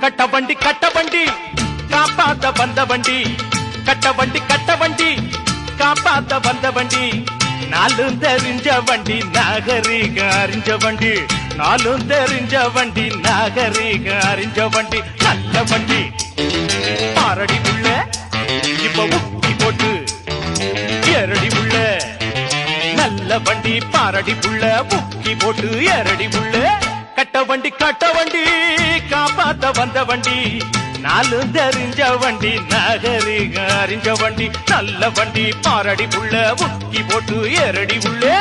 கட்ட வண்டி காப்பாத்த வந்த வண்டி கட்ட வண்டி காப்பாத்த வந்த வண்டி நாலும் தெரிஞ்ச வண்டி நாகரிக அறிஞ்ச வண்டி நாலும் தெரிஞ்ச வண்டி நாகரிக அறிஞ்ச வண்டி நல்ல வண்டி பாரடி உள்ள இப்ப ஊக்கி போட்டு ஏரடி உள்ள நல்ல வண்டி பாரடி உள்ள ஊக்கி போட்டு ஏரடி உள்ள கட்ட வண்டி காப்பாத்த வந்த வண்டி நாலும் தெரிஞ்ச வண்டி நாகரிக அறிஞ்ச வண்டி நல்ல வண்டி பாரடி உள்ள ஊக்கி போட்டு ஏரடி உள்ளே